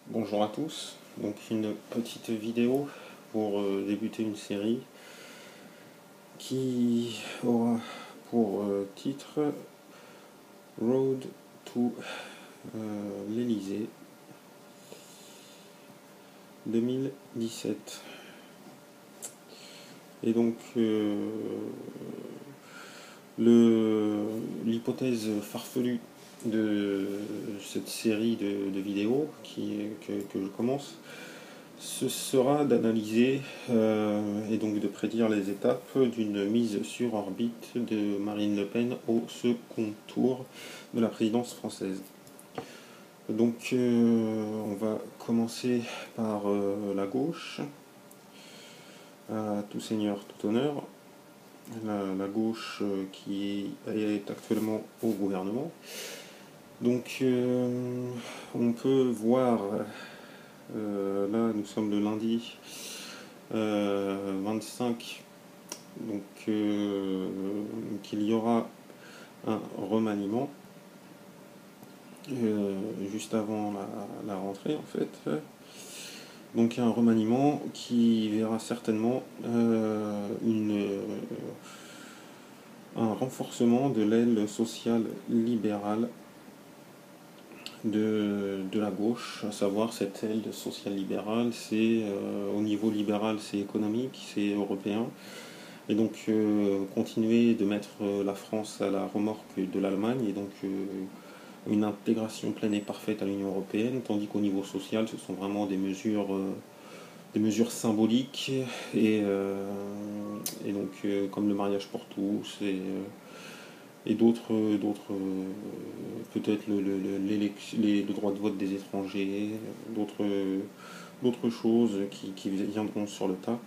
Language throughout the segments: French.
Bonjour à tous, donc une petite vidéo pour débuter une série qui aura pour titre Road to l'Elysée 2017. Et donc l'hypothèse farfelue de cette série de vidéos que je commence, ce sera d'analyser et donc de prédire les étapes d'une mise sur orbite de Marine Le Pen au second tour de la présidence française. Donc on va commencer par la gauche, à tout seigneur, tout honneur. La gauche qui est actuellement au gouvernement. Donc on peut voir, là nous sommes le lundi 25, donc qu'il y aura un remaniement juste avant la rentrée en fait. Donc un remaniement qui verra certainement un renforcement de l'aile sociale libérale de la gauche, à savoir cette aile sociale libérale, c'est au niveau libéral, c'est économique, c'est européen, et donc continuer de mettre la France à la remorque de l'Allemagne, et donc une intégration pleine et parfaite à l'Union européenne, tandis qu'au niveau social, ce sont vraiment des mesures symboliques et donc comme le mariage pour tous et d'autres peut-être le droit de vote des étrangers, d'autres choses qui viendront sur le tas.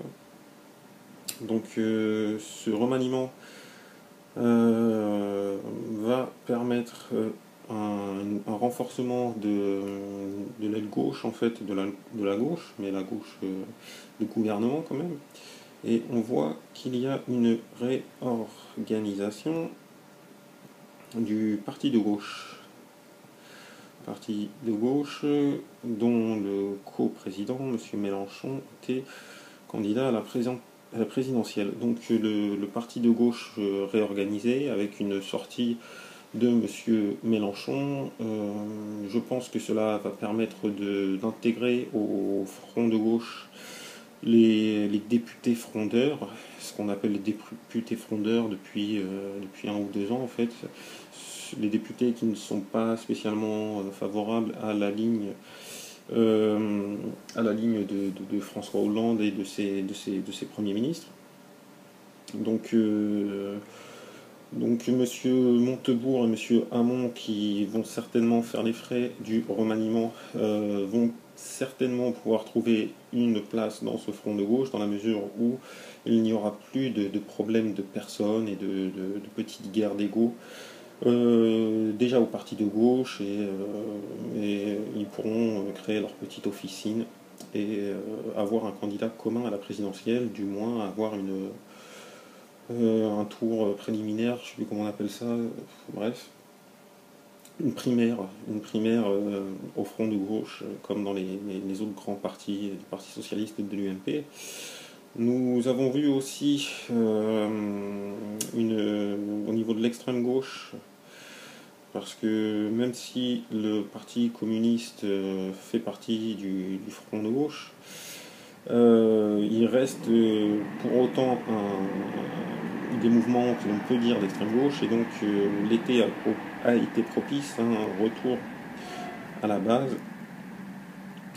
Donc ce remaniement va permettre un renforcement de l'aile gauche, en fait, de la gauche, mais la gauche du gouvernement quand même. Et on voit qu'il y a une réorganisation du parti de gauche. Parti de gauche dont le co-président, M. Mélenchon, était candidat à la présidentielle. Donc le parti de gauche réorganisé avec une sortie de M. Mélenchon, je pense que cela va permettre d'intégrer au front de gauche les députés frondeurs, ce qu'on appelle les députés frondeurs depuis 1 ou 2 ans en fait, les députés qui ne sont pas spécialement favorables à la ligne de François Hollande et de ses premiers ministres. Donc M. Montebourg et M. Hamon, qui vont certainement faire les frais du remaniement, vont certainement pouvoir trouver une place dans ce front de gauche, dans la mesure où il n'y aura plus de problèmes de personnes et de petites guerres d'ego. Déjà au parti de gauche, et ils pourront créer leur petite officine et avoir un candidat commun à la présidentielle, du moins avoir un tour préliminaire, je ne sais plus comment on appelle ça, bref, une primaire au front de gauche, comme dans les autres grands partis, du Parti Socialiste et de l'UMP. Nous avons vu aussi au niveau de l'extrême gauche, parce que même si le Parti communiste fait partie du front de gauche, il reste pour autant des mouvements que l'on peut dire d'extrême gauche, et donc l'été a été propice à un retour à la base,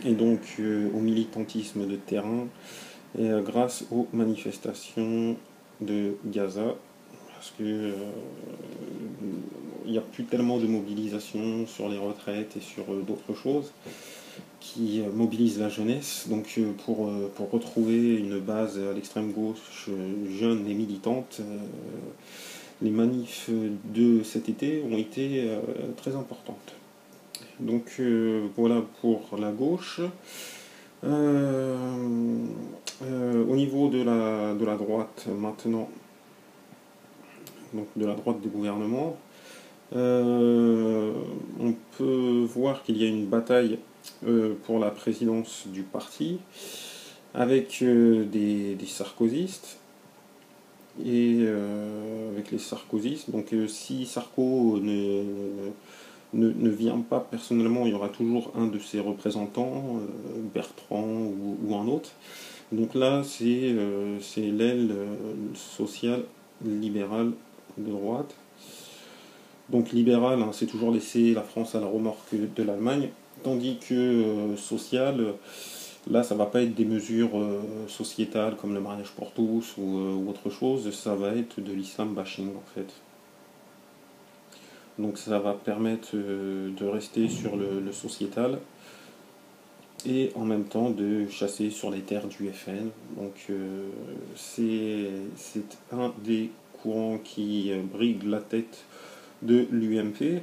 et donc au militantisme de terrain, et grâce aux manifestations de Gaza, parce que il n'y a plus tellement de mobilisation sur les retraites et sur d'autres choses qui mobilisent la jeunesse. Donc pour retrouver une base à l'extrême gauche jeune et militante, les manifs de cet été ont été très importantes. Donc voilà pour la gauche. Au niveau de la droite maintenant, donc de la droite du gouvernement, on peut voir qu'il y a une bataille pour la présidence du parti, avec des sarkozystes. Et avec les sarkozystes, donc si Sarko ne vient pas personnellement, il y aura toujours un de ses représentants, Bertrand ou un autre. Donc là, c'est l'aile sociale libérale de droite. Donc libéral, hein, c'est toujours laisser la France à la remorque de l'Allemagne, tandis que social, là, ça va pas être des mesures sociétales comme le mariage pour tous ou autre chose, ça va être de l'islam bashing en fait. Donc ça va permettre de rester sur le sociétal et en même temps de chasser sur les terres du FN. Donc c'est un des courants qui brigue la tête de l'UMP,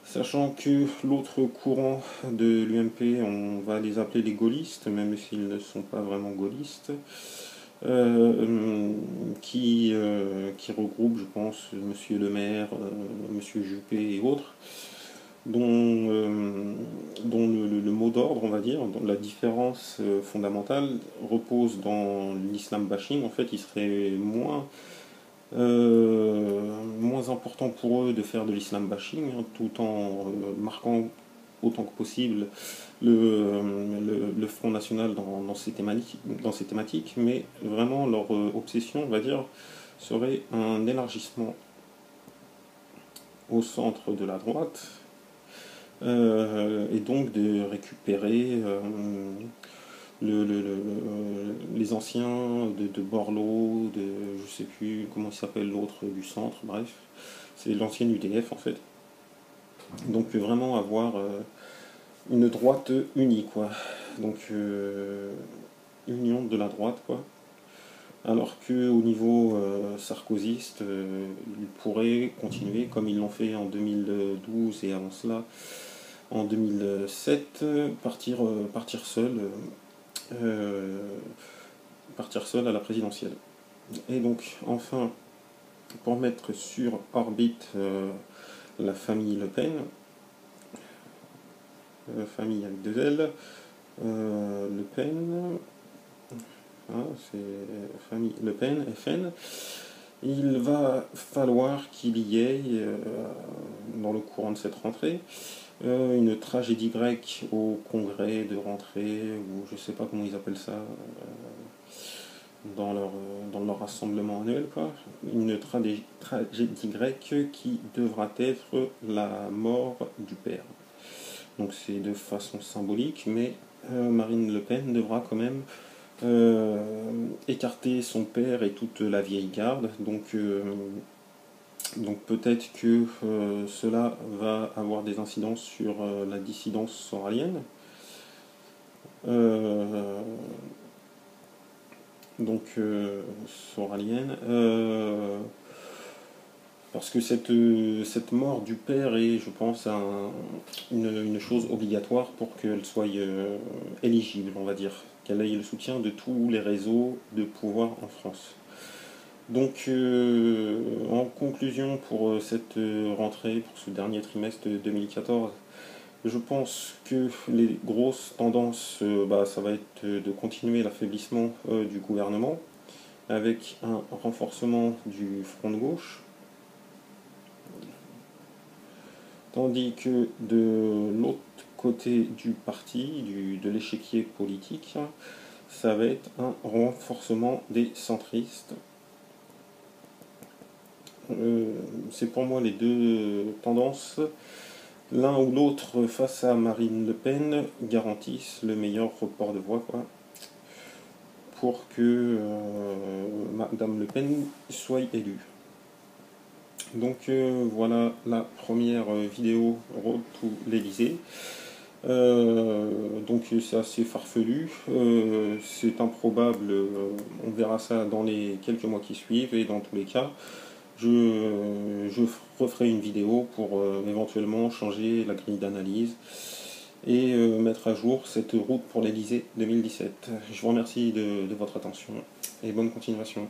sachant que l'autre courant de l'UMP, on va les appeler les gaullistes, même s'ils ne sont pas vraiment gaullistes, qui regroupe, je pense, Monsieur le maire, Monsieur Juppé et autres, dont le mot d'ordre, on va dire, dont la différence fondamentale repose dans l'islam bashing. En fait, il serait moins important pour eux de faire de l'islam bashing, hein, tout en marquant autant que possible le Front National dans ces thématiques, mais vraiment leur obsession, on va dire, serait un élargissement au centre de la droite, et donc de récupérer les anciens de Borloo, de je sais plus comment il s'appelle l'autre du centre, bref, c'est l'ancienne UDF en fait. Donc vraiment avoir une droite unie quoi. Donc union de la droite quoi. Alors que au niveau sarkozyste, ils pourraient continuer comme ils l'ont fait en 2012 et avant cela en 2007, partir seul. Partir seul à la présidentielle. Et donc, enfin, pour mettre sur orbite la famille Le Pen, famille avec deux L, Le Pen, hein, c'est famille Le Pen, FN, il va falloir qu'il y ait, dans le courant de cette rentrée, une tragédie grecque au congrès de rentrée, ou je sais pas comment ils appellent ça, dans leur rassemblement annuel, quoi. Une tragédie grecque qui devra être la mort du père. Donc c'est de façon symbolique, mais Marine Le Pen devra quand même écarter son père et toute la vieille garde. Donc peut-être que cela va avoir des incidences sur la dissidence soralienne. Soralienne. Parce que cette mort du père est, je pense, une chose obligatoire pour qu'elle soit éligible, on va dire, qu'elle ait le soutien de tous les réseaux de pouvoir en France. Donc, en conclusion pour cette rentrée, pour ce dernier trimestre de 2014, je pense que les grosses tendances, ça va être de continuer l'affaiblissement du gouvernement, avec un renforcement du front de gauche, tandis que de l'autre côté du parti, de l'échiquier politique, ça va être un renforcement des centristes. C'est pour moi les deux tendances. L'un ou l'autre face à Marine Le Pen garantissent le meilleur report de voix, quoi, pour que Madame Le Pen soit élue. Donc voilà la première vidéo Road to l'Elysée. Donc c'est assez farfelu, c'est improbable, on verra ça dans les quelques mois qui suivent, et dans tous les cas, je referai une vidéo pour éventuellement changer la grille d'analyse et mettre à jour cette route pour l'Elysée 2017. Je vous remercie de votre attention et bonne continuation.